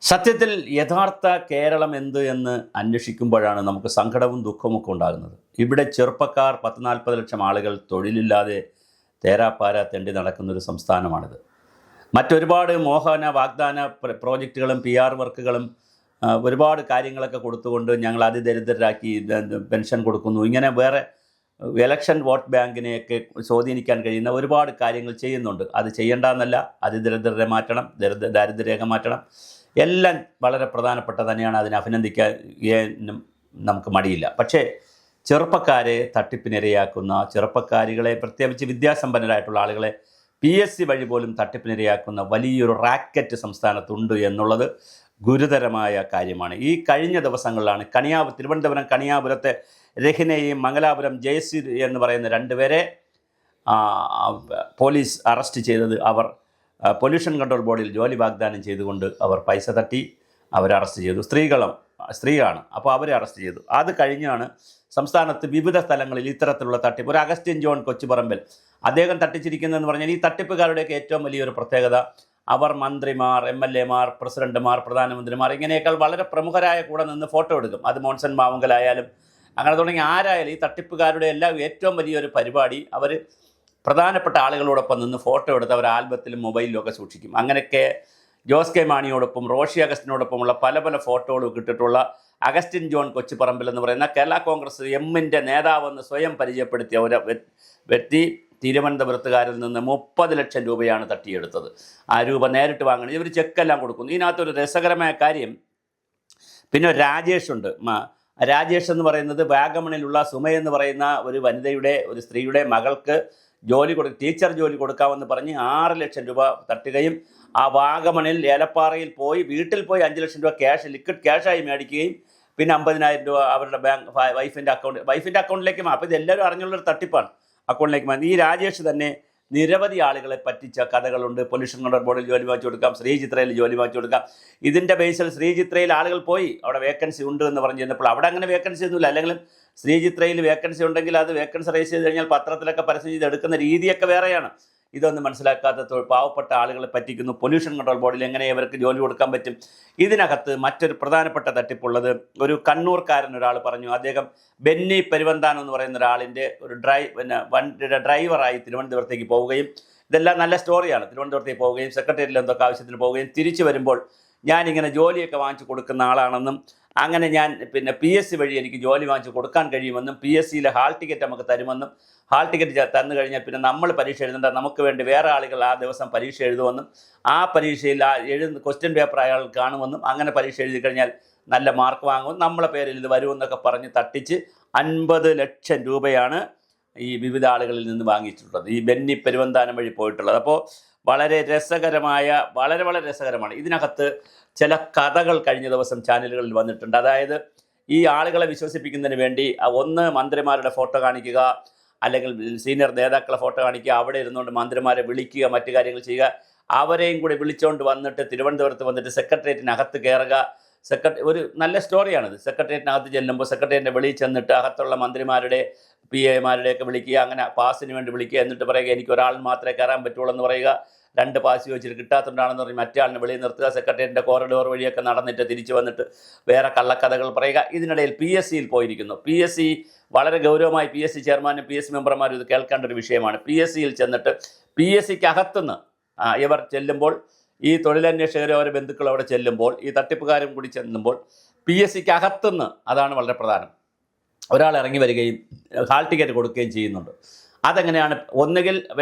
സത്യത്തിൽ യഥാർത്ഥ കേരളം എന്ത് എന്ന് അന്വേഷിക്കുമ്പോഴാണ് നമുക്ക് സങ്കടവും ദുഃഖവുമൊക്കെ ഉണ്ടാകുന്നത്. ഇവിടെ ചെറുപ്പക്കാർ 10-40 ലക്ഷം ആളുകൾ തൊഴിലില്ലാതെ തേരാപ്പാര തെണ്ടി നടക്കുന്നൊരു സംസ്ഥാനമാണിത്. മറ്റൊരുപാട് മോഹന വാഗ്ദാന പ്രോജക്റ്റുകളും PR വർക്കുകളും ഒരുപാട് കാര്യങ്ങളൊക്കെ കൊടുത്തുകൊണ്ട് ഞങ്ങൾ അതിദരിദ്രരാക്കി പെൻഷൻ കൊടുക്കുന്നു, ഇങ്ങനെ വേറെ ഇലക്ഷൻ വോട്ട് ബാങ്കിനെയൊക്കെ സ്വാധീനിക്കാൻ കഴിയുന്ന ഒരുപാട് കാര്യങ്ങൾ ചെയ്യുന്നുണ്ട്. അത് ചെയ്യേണ്ടെന്നല്ല, അതിദരിദ്രരെ മാറ്റണം, ദാരിദ്ര്യരേഖ മാറ്റണം, എല്ലാം വളരെ പ്രധാനപ്പെട്ട തന്നെയാണ്. അതിനെ അഭിനന്ദിക്കാൻ നമുക്ക് മടിയില്ല. പക്ഷേ ചെറുപ്പക്കാരെ തട്ടിപ്പിനിരയാക്കുന്ന, ചെറുപ്പക്കാരികളെ പ്രത്യേകിച്ച് വിദ്യാസമ്പന്നരായിട്ടുള്ള ആളുകളെ PSC വഴി പോലും തട്ടിപ്പിനിരയാക്കുന്ന വലിയൊരു റാക്കറ്റ് സംസ്ഥാനത്തുണ്ട് എന്നുള്ളത് ഗുരുതരമായ കാര്യമാണ്. ഈ കഴിഞ്ഞ ദിവസങ്ങളിലാണ് തിരുവനന്തപുരം കണിയാപുരത്തെ രഹിനെയും മംഗലാപുരം ജയശ്രീ എന്ന് പറയുന്ന രണ്ടുപേരെ പോലീസ് അറസ്റ്റ് ചെയ്തത്. അവർ പൊല്യൂഷൻ കൺട്രോൾ ബോർഡിൽ ജോലി വാഗ്ദാനം ചെയ്തുകൊണ്ട് അവർ പൈസ തട്ടി അവരെ അറസ്റ്റ് ചെയ്തു. സ്ത്രീയാണ്, അപ്പോൾ അവരെ അറസ്റ്റ് ചെയ്തു. അത് കഴിഞ്ഞാണ് സംസ്ഥാനത്ത് വിവിധ സ്ഥലങ്ങളിൽ ഇത്തരത്തിലുള്ള തട്ടിപ്പ്. ഒരു അഗസ്റ്റിൻ ജോൺ കൊച്ചുപറമ്പിൽ അദ്ദേഹം തട്ടിച്ചിരിക്കുന്നതെന്ന് പറഞ്ഞാൽ, ഈ തട്ടിപ്പുകാരുടെയൊക്കെ ഏറ്റവും വലിയൊരു പ്രത്യേകത, അവർ മന്ത്രിമാർ, MLA മാർ, പ്രസിഡന്റുമാർ, പ്രധാനമന്ത്രിമാർ, ഇങ്ങനെയൊക്കെ വളരെ പ്രമുഖരായ കൂടെ നിന്ന് ഫോട്ടോ എടുക്കും. അത് മോൺസൺ മാവുങ്കലായാലും അങ്ങനെ തുടങ്ങി ആരായാലും ഈ തട്ടിപ്പുകാരുടെ എല്ലാം ഏറ്റവും വലിയൊരു പരിപാടി, അവർ പ്രധാനപ്പെട്ട ആളുകളോടൊപ്പം നിന്ന് ഫോട്ടോ എടുത്ത് അവർ ആൽബത്തിലും മൊബൈലിലും ഒക്കെ സൂക്ഷിക്കും. അങ്ങനെയൊക്കെ ജോസ് കെ മാണിയോടൊപ്പം റോഷി അഗസ്റ്റിനോടൊപ്പമുള്ള പല ഫോട്ടോകളും ഇട്ടിട്ടുള്ള അഗസ്റ്റിൻ ജോൺ കൊച്ചുപറമ്പിൽ എന്ന് പറയുന്ന കേരള കോൺഗ്രസ് എമ്മിൻ്റെ നേതാവെന്ന് സ്വയം പരിചയപ്പെടുത്തിയ ഒരു വ്യക്തി തിരുവനന്തപുരത്തുകാരിൽ നിന്ന് 30 ലക്ഷം രൂപയാണ് തട്ടിയെടുത്തത്. ആ രൂപ നേരിട്ട് വാങ്ങണം, ഇവർ ചെക്കെല്ലാം കൊടുക്കുന്നു. ഇതിനകത്തൊരു രസകരമായ കാര്യം, പിന്നെ രാജേഷ് ഉണ്ട്. രാജേഷ് എന്ന് പറയുന്നത് വാഗമണിലുള്ള സുമയെന്ന് പറയുന്ന ഒരു സ്ത്രീയുടെ മകൾക്ക് ടീച്ചർ ജോലി കൊടുക്കാമെന്ന് പറഞ്ഞ് 6 ലക്ഷം രൂപ തട്ടുകയും ആ വാഗമണിൽ ഏലപ്പാറയിൽ പോയി വീട്ടിൽ പോയി 5 ലക്ഷം രൂപ ലിക്വിഡ് ക്യാഷായി മേടിക്കുകയും പിന്നെ 50,000 രൂപ അവരുടെ വൈഫിൻ്റെ അക്കൗണ്ടിലേക്ക്. അപ്പോൾ ഇതെല്ലാവരും അറിഞ്ഞുള്ളൊരു തട്ടിപ്പാണ്. അക്കൗണ്ടിലേക്ക് ഈ രാജേഷ് തന്നെ നിരവധി ആളുകളെ പറ്റിച്ച കഥകളുണ്ട്. പൊല്യൂഷൻ കൺട്രോൾ ബോർഡിൽ ജോലി വാങ്ങിച്ചു കൊടുക്കാം, ശ്രീചിത്രയിൽ ജോലി വാങ്ങിച്ചു കൊടുക്കാം. ഇതിൻ്റെ ബേസിൽ ശ്രീചിത്രയിൽ ആളുകൾ പോയി അവിടെ വേക്കൻസി ഉണ്ട് എന്ന് പറഞ്ഞു കഴിഞ്ഞപ്പോൾ അവിടെ അങ്ങനെ വേക്കൻസി ഒന്നുമില്ല. അല്ലെങ്കിലും ശ്രീചിത്രയിൽ വേക്കൻസി ഉണ്ടെങ്കിൽ അത് വേക്കൻസി രജിസ്റ്റർ ചെയ്ത് കഴിഞ്ഞാൽ പത്രത്തിലൊക്കെ പരസ്യം ചെയ്ത് എടുക്കുന്ന രീതിയൊക്കെ വേറെയാണ്. ഇതൊന്നും മനസ്സിലാക്കാത്ത പാവപ്പെട്ട ആളുകളെ പറ്റിക്കുന്നു. പൊല്യൂഷൻ കൺട്രോൾ ബോർഡിൽ എങ്ങനെ ഇവർക്ക് ജോലി കൊടുക്കാൻ പറ്റും? ഇതിനകത്ത് മറ്റൊരു പ്രധാനപ്പെട്ട തട്ടിപ്പുള്ളത്, ഒരു കണ്ണൂർക്കാരൻ ഒരാൾ പറഞ്ഞു, അദ്ദേഹം ബെന്നി പെരുവന്താനം എന്ന് പറയുന്ന ഒരാളിൻ്റെ വണ്ടിയുടെ ഡ്രൈവറായി തിരുവനന്തപുരത്തേക്ക് പോവുകയും, ഇതെല്ലാം നല്ല സ്റ്റോറിയാണ്, തിരുവനന്തപുരത്തേക്ക് പോവുകയും സെക്രട്ടേറിയറ്റിൽ എന്തൊക്കെ ആവശ്യത്തിന് പോവുകയും തിരിച്ചു വരുമ്പോൾ ഞാനിങ്ങനെ ജോലിയൊക്കെ വാങ്ങിച്ചു കൊടുക്കുന്ന ആളാണെന്നും, അങ്ങനെ ഞാൻ PSC വഴി എനിക്ക് ജോലി വാങ്ങിച്ച് കൊടുക്കാൻ കഴിയുമെന്നും, PSCയിലെ ഹാൾ ടിക്കറ്റ് നമുക്ക് തരുമെന്നും, ഹാൾ ടിക്കറ്റ് തന്നു കഴിഞ്ഞാൽ പിന്നെ നമ്മൾ പരീക്ഷ എഴുതേണ്ട, നമുക്ക് വേണ്ടി വേറെ ആളുകൾ ആ ദിവസം പരീക്ഷ എഴുതുമെന്നും, ആ പരീക്ഷയിൽ ക്വസ്റ്റ്യൻ പേപ്പർ അയാൾ കാണുമെന്നും, അങ്ങനെ പരീക്ഷ എഴുതി കഴിഞ്ഞാൽ നല്ല മാർക്ക് വാങ്ങുമെന്നും, നമ്മളെ പേരിൽ ഇത് വരുമെന്നൊക്കെ പറഞ്ഞ് തട്ടിച്ച് 50 ലക്ഷം രൂപയാണ് ഈ വിവിധ ആളുകളിൽ നിന്ന് വാങ്ങിയിട്ടുള്ളത്, ഈ ബെന്നി പെരുവന്താനം വഴി പോയിട്ടുള്ളത്. അപ്പോൾ വളരെ വളരെ രസകരമാണ്. ഇതിനകത്ത് ചില കഥകൾ കഴിഞ്ഞ ദിവസം ചാനലുകളിൽ വന്നിട്ടുണ്ട്. അതായത് ഈ ആളുകളെ വിശ്വസിപ്പിക്കുന്നതിന് വേണ്ടി ഒന്ന് മന്ത്രിമാരുടെ ഫോട്ടോ കാണിക്കുക, അല്ലെങ്കിൽ സീനിയർ നേതാക്കളെ ഫോട്ടോ കാണിക്കുക, അവിടെ ഇരുന്നുകൊണ്ട് മന്ത്രിമാരെ വിളിക്കുക, മറ്റു കാര്യങ്ങൾ ചെയ്യുക, അവരെയും കൂടി വിളിച്ചുകൊണ്ട് വന്നിട്ട് തിരുവനന്തപുരത്ത് വന്നിട്ട് സെക്രട്ടേറിയറ്റിനകത്ത് കയറുക. ഒരു നല്ല സ്റ്റോറിയാണിത്. സെക്രട്ടേറിയറ്റിനകത്ത് ചെല്ലുമ്പോൾ സെക്രട്ടേറിയറ്റിൻ്റെ വെളിയിൽ ചെന്നിട്ട് അകത്തുള്ള മന്ത്രിമാരുടെ PA മാരുടെയൊക്കെ വിളിക്കുക, അങ്ങനെ പാസിന് വേണ്ടി വിളിക്കുക, എന്നിട്ട് പറയുക എനിക്ക് ഒരാളിന് മാത്രമേ കയറാൻ പറ്റുള്ളൂ എന്ന് പറയുക. 2 പാസ് ചോദിച്ചിട്ട് കിട്ടാത്തതുകൊണ്ടാണെന്ന് പറഞ്ഞ് മറ്റേ ആളിനെ വെളിയിൽ നിർത്തുക, സെക്രട്ടേറിയറ്റിൻ്റെ കോറിഡോർ വഴിയൊക്കെ നടന്നിട്ട് തിരിച്ചു വന്നിട്ട് വേറെ കള്ളക്കഥകൾ പറയുക. ഇതിനിടയിൽ PSCയിൽ പോയിരിക്കുന്നു. PSC വളരെ ഗൗരവമായി PSC ചെയർമാനും PSC മെമ്പർമാരും ഇത് കേൾക്കേണ്ട ഒരു വിഷയമാണ്. PSCയിൽ ചെന്നിട്ട് PSCക്ക് അകത്തുനിന്ന് ഇവർ ചെല്ലുമ്പോൾ, ഈ തൊഴിലന്വേഷകരും അവരുടെ ബന്ധുക്കളും അവിടെ ചെല്ലുമ്പോൾ, ഈ തട്ടിപ്പുകാരും കൂടി ചെല്ലുമ്പോൾ PSCക്ക് അകത്തുനിന്ന്, അതാണ് വളരെ പ്രധാനം, ഒരാൾ ഇറങ്ങി വരികയും ഹാൾ ടിക്കറ്റ് കൊടുക്കുകയും ചെയ്യുന്നുണ്ട്. അതെങ്ങനെയാണ്? ഒന്നുകിൽ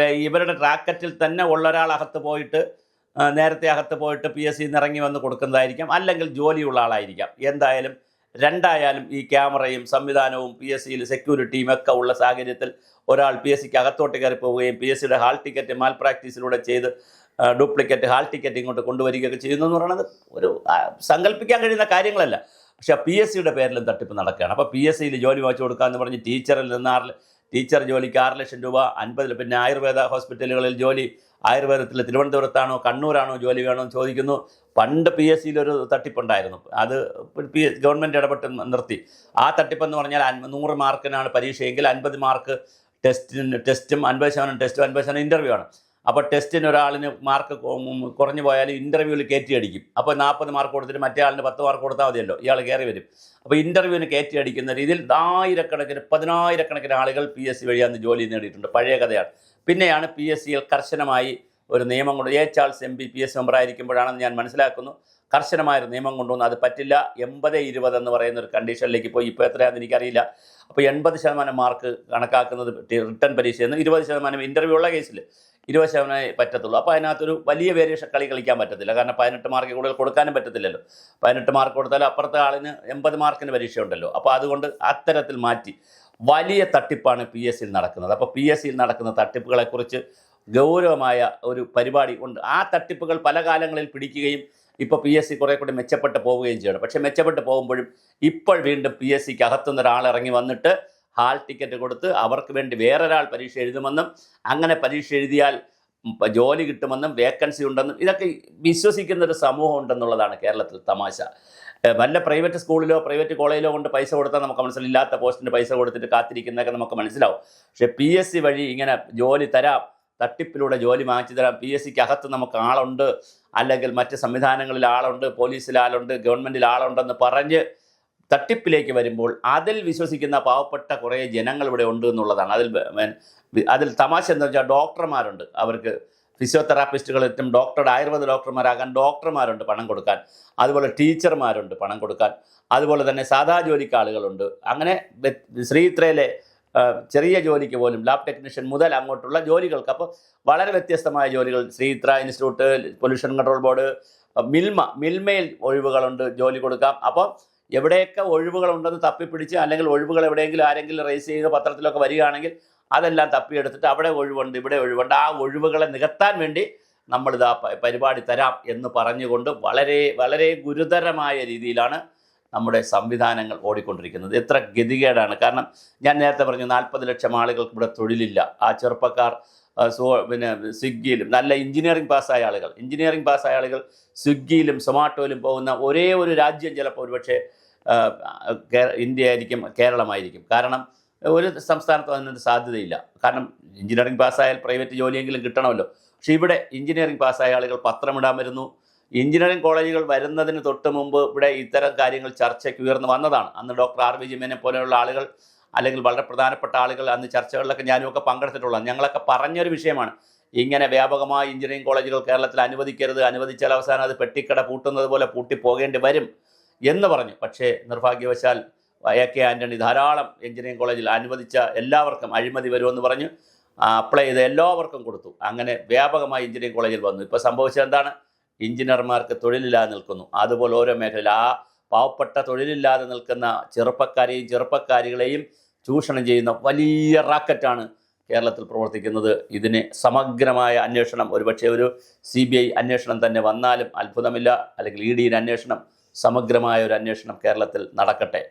ഇവരുടെ റാക്കറ്റിൽ തന്നെ ഉള്ള ഒരാൾ നേരത്തെ അകത്ത് പോയിട്ട് PSCയിൽ നിന്ന് ഇറങ്ങി വന്ന് കൊടുക്കുന്നതായിരിക്കാം, അല്ലെങ്കിൽ ജോലിയുള്ള ആളായിരിക്കാം. രണ്ടായാലും ഈ ക്യാമറയും സംവിധാനവും PSCയിൽ സെക്യൂരിറ്റിയും ഒക്കെ ഉള്ള സാഹചര്യത്തിൽ ഒരാൾ PSCക്ക് അകത്തോട്ട് കയറി പോവുകയും PSCയുടെ ഹാൾ ടിക്കറ്റ് മാൽ പ്രാക്ടീസിലൂടെ ചെയ്ത് ഡ്യൂപ്ലിക്കേറ്റ് ഹാൾ ടിക്കറ്റ് ഇങ്ങോട്ട് കൊണ്ടുവരികയൊക്കെ ചെയ്യുന്നു എന്ന് പറയുന്നത് ഒരു സങ്കല്പിക്കാൻ കഴിയുന്ന കാര്യങ്ങളല്ല. പക്ഷേ PSCയുടെ പേരിലും തട്ടിപ്പ് നടക്കുകയാണ്. അപ്പോൾ PSCയിൽ ജോലി വാങ്ങിച്ചു കൊടുക്കാമെന്ന് പറഞ്ഞ് ടീച്ചർ ജോലിക്ക് 6 ലക്ഷം രൂപ, 50, പിന്നെ ആയുർവേദ ഹോസ്പിറ്റലുകളിൽ ജോലി, ആയുർവേദത്തിൽ തിരുവനന്തപുരത്താണോ കണ്ണൂരാണോ ജോലി വേണമെന്ന് ചോദിക്കുന്നു. പണ്ട് PSCയിലൊരു തട്ടിപ്പുണ്ടായിരുന്നു, അത് ഗവൺമെൻറ് ഇടപെട്ട് നിർത്തി. ആ തട്ടിപ്പെന്ന് പറഞ്ഞാൽ 100 മാർക്കിനാണ് പരീക്ഷയെങ്കിൽ 50 മാർക്ക് ടെസ്റ്റും 50% ടെസ്റ്റും 50% ഇൻ്റർവ്യൂ ആണ്. അപ്പോൾ ടെസ്റ്റിന് ഒരാളിന് മാർക്ക് കുറഞ്ഞു പോയാൽ ഇൻ്റർവ്യൂവിൽ കയറ്റി അടിക്കും. അപ്പോൾ 40 മാർക്ക് കൊടുത്തിട്ട് മറ്റേ ആളിന് 10 മാർക്ക് കൊടുത്താൽ മതിയല്ലോ, ഇയാൾ കയറി വരും. അപ്പോൾ ഇൻ്റർവ്യൂവിന് കയറ്റി അടിക്കുന്ന രീതിയിൽ ആയിരക്കണക്കിന് 10,000കണക്കിന് ആളുകൾ PSC വഴി അന്ന് ജോലി നേടിയിട്ടുണ്ട്. പഴയ കഥയാണ്. പിന്നെയാണ് PSCയിൽ കർശനമായി ഒരു നിയമം കൊണ്ട് A. ചാൾസ് MP PSC മെമ്പറായിരിക്കുമ്പോഴാണെന്ന് ഞാൻ മനസ്സിലാക്കുന്നു കർശനമായൊരു നിയമം കൊണ്ടുവന്നു. അത് പറ്റില്ല, 80-20 എന്ന് പറയുന്ന ഒരു കണ്ടീഷനിലേക്ക് പോയി. ഇപ്പോൾ എത്രയാണെന്ന് എനിക്കറിയില്ല. അപ്പോൾ 80% മാർക്ക് കണക്കാക്കുന്നത് റിട്ടേൺ പരീക്ഷയെന്ന്, 20% ഇൻ്റർവ്യൂ ഉള്ള കേസിൽ 20% പറ്റത്തുള്ളൂ. അപ്പോൾ അതിനകത്തൊരു വലിയ വേരിയേഷൻ കളിക്കാൻ പറ്റത്തില്ല. കാരണം 18 മാർക്ക് കൂടുതൽ കൊടുക്കാനും പറ്റത്തില്ലല്ലോ. 18 മാർക്ക് കൊടുത്താൽ അപ്പുറത്തെ ആളിന് 80 മാർക്കിന് പരീക്ഷ ഉണ്ടല്ലോ. അപ്പോൾ അതുകൊണ്ട് അത്തരത്തിൽ മാറ്റി വലിയ തട്ടിപ്പാണ് PSCയിൽ നടക്കുന്നത്. അപ്പോൾ PSCയിൽ നടക്കുന്ന തട്ടിപ്പുകളെക്കുറിച്ച് ഗൗരവമായ ഒരു പരിപാടി ഉണ്ട്. ആ തട്ടിപ്പുകൾ പല കാലങ്ങളിൽ പിടിക്കുകയും ഇപ്പോൾ PSC കുറേ കൂടി മെച്ചപ്പെട്ട് പോവുകയും ചെയ്യണം. പക്ഷേ മെച്ചപ്പെട്ട് പോകുമ്പോഴും ഇപ്പോൾ വീണ്ടും PSCക്ക് അകത്തുനിന്ന് ഒരാൾ ഇറങ്ങി വന്നിട്ട് ഹാൾ ടിക്കറ്റ് കൊടുത്ത് അവർക്ക് വേണ്ടി വേറൊരാൾ പരീക്ഷ എഴുതുമെന്നും അങ്ങനെ പരീക്ഷ എഴുതിയാൽ ജോലി കിട്ടുമെന്നും വേക്കൻസി ഉണ്ടെന്നും ഇതൊക്കെ വിശ്വസിക്കുന്ന ഒരു സമൂഹം ഉണ്ടെന്നുള്ളതാണ് കേരളത്തിൽ തമാശ. വല്ല പ്രൈവറ്റ് സ്കൂളിലോ പ്രൈവറ്റ് കോളേജിലോ കൊണ്ട് പൈസ കൊടുത്താൽ നമുക്ക് മനസ്സിലാവും. ഇല്ലാത്ത പോസ്റ്റിന് പൈസ കൊടുത്തിട്ട് കാത്തിരിക്കുന്നതൊക്കെ നമുക്ക് മനസ്സിലാവും. പക്ഷേ PSC വഴി ഇങ്ങനെ ജോലി തരാം, തട്ടിപ്പിലൂടെ ജോലി വാങ്ങിച്ചു തരാം, PSCക്ക് അകത്ത് നമുക്ക് ആളുണ്ട്, അല്ലെങ്കിൽ മറ്റ് സംവിധാനങ്ങളിൽ ആളുണ്ട്, പോലീസിൽ ആളുണ്ട്, ഗവൺമെൻറ്റിൽ ആളുണ്ടെന്ന് പറഞ്ഞ് തട്ടിപ്പിലേക്ക് വരുമ്പോൾ അതിൽ വിശ്വസിക്കുന്ന പാവപ്പെട്ട കുറേ ജനങ്ങൾ ഇവിടെ ഉണ്ട് എന്നുള്ളതാണ്. അതിൽ തമാശ എന്താ വെച്ചാൽ ഡോക്ടർമാരുണ്ട്, അവർക്ക് ഫിസിയോതെറാപ്പിസ്റ്റുകളും ഡോക്ടറുടെ ആയുർവേദ ഡോക്ടർമാരാകാൻ ഡോക്ടർമാരുണ്ട് പണം കൊടുക്കാൻ. അതുപോലെ ടീച്ചർമാരുണ്ട് പണം കൊടുക്കാൻ. അതുപോലെ തന്നെ സാധാ ജോലിക്ക് ആളുകളുണ്ട്. അങ്ങനെ ശ്രീത്രയിലെ ചെറിയ ജോലിക്ക് പോലും ലാബ് ടെക്നീഷ്യൻ മുതൽ അങ്ങോട്ടുള്ള ജോലികൾക്ക് അപ്പോൾ വളരെ വ്യത്യസ്തമായ ജോലികൾ ശ്രീത്ര ഇൻസ്റ്റിറ്റ്യൂട്ട്, പൊല്യൂഷൻ കൺട്രോൾ ബോർഡ്, മിൽമയിൽ ഒഴിവുകളുണ്ട്, ജോലി കൊടുക്കാം. അപ്പോൾ എവിടെയൊക്കെ ഒഴിവുകളുണ്ടെന്ന് തപ്പിപ്പിടിച്ച് അല്ലെങ്കിൽ ഒഴിവുകൾ എവിടെയെങ്കിലും ആരെങ്കിലും റേസ് ചെയ്ത് പത്രത്തിലൊക്കെ വരികയാണെങ്കിൽ അതെല്ലാം തപ്പിയെടുത്തിട്ട് അവിടെ ഒഴിവുണ്ട് ഇവിടെ ഒഴിവുണ്ട് ആ ഒഴിവുകളെ നികത്താൻ വേണ്ടി നമ്മളിതാ പരിപാടി തരാം എന്ന് പറഞ്ഞുകൊണ്ട് വളരെ വളരെ ഗുരുതരമായ രീതിയിലാണ് നമ്മുടെ സംവിധാനങ്ങൾ ഓടിക്കൊണ്ടിരിക്കുന്നത്. എത്ര ഗതികേടാണ്. കാരണം ഞാൻ നേരത്തെ പറഞ്ഞു 40 ലക്ഷം ആളുകൾക്ക് ഇവിടെ തൊഴിലില്ല. ആ ചെറുപ്പക്കാർ സ്വിഗ്ഗിയിലും നല്ല എഞ്ചിനീയറിംഗ് പാസ്സായ ആളുകൾ സ്വിഗ്ഗിയിലും സൊമാറ്റോയിലും പോകുന്ന ഒരേ ഒരു രാജ്യം ചിലപ്പോൾ ഒരുപക്ഷെ ഇന്ത്യ ആയിരിക്കും, കേരളമായിരിക്കും. കാരണം ഒരു സംസ്ഥാനത്തും അതിനൊരു സാധ്യതയില്ല. കാരണം എഞ്ചിനീയറിംഗ് പാസ്സായാൽ പ്രൈവറ്റ് ജോലിയെങ്കിലും കിട്ടണമല്ലോ. പക്ഷേ ഇവിടെ എഞ്ചിനീയറിംഗ് പാസ്സായ ആളുകൾ പത്രമിടാൻ വരുന്നു. എഞ്ചിനീയറിംഗ് കോളേജുകൾ വരുന്നതിന് തൊട്ട് മുമ്പ് ഇവിടെ ഇത്തരം കാര്യങ്ങൾ ചർച്ചയ്ക്ക് ഉയർന്നു വന്നതാണ്. അന്ന് ഡോക്ടർ R. V. ജിമ്മനെ പോലെയുള്ള ആളുകൾ അല്ലെങ്കിൽ വളരെ പ്രധാനപ്പെട്ട ആളുകൾ അന്ന് ചർച്ചകളിലൊക്കെ ഞാനുമൊക്കെ പങ്കെടുത്തിട്ടുള്ളത്. ഞങ്ങളൊക്കെ പറഞ്ഞൊരു വിഷയമാണ്, ഇങ്ങനെ വ്യാപകമായി എഞ്ചിനീയറിംഗ് കോളേജുകൾ കേരളത്തിൽ അനുവദിക്കരുത്, അനുവദിച്ചാൽ അവസാനം അത് പെട്ടിക്കട പൂട്ടുന്നത് പോലെ പൂട്ടിപ്പോകേണ്ടി വരും എന്ന് പറഞ്ഞു. പക്ഷേ നിർഭാഗ്യവശാൽ AK ആൻ്റണി ധാരാളം എഞ്ചിനീയറിംഗ് കോളേജിൽ അനുവദിച്ച എല്ലാവർക്കും അഴിമതി വരുമെന്ന് പറഞ്ഞ് അപ്ലൈ ചെയ്ത് എല്ലാവർക്കും കൊടുത്തു. അങ്ങനെ വ്യാപകമായി എഞ്ചിനീയറിംഗ് കോളേജിൽ വന്നു. ഇപ്പോൾ സംഭവിച്ചത് എന്താണ്? എഞ്ചിനീയർമാർക്ക് തൊഴിലില്ലാതെ നിൽക്കുന്നു. അതുപോലെ ഓരോ മേഖലയിൽ ആ പാവപ്പെട്ട തൊഴിലില്ലാതെ നിൽക്കുന്ന ചെറുപ്പക്കാരെയും ചെറുപ്പക്കാരികളെയും ചൂഷണം ചെയ്യുന്ന വലിയ റാക്കറ്റാണ് കേരളത്തിൽ പ്രവർത്തിക്കുന്നത്. ഇതിന് സമഗ്രമായ അന്വേഷണം, ഒരുപക്ഷെ ഒരു CBI അന്വേഷണം തന്നെ വന്നാലും അത്ഭുതമില്ല. അല്ലെങ്കിൽ ED അന്വേഷണം, സമഗ്രമായ ഒരു അന്വേഷണം കേരളത്തിൽ നടക്കട്ടെ.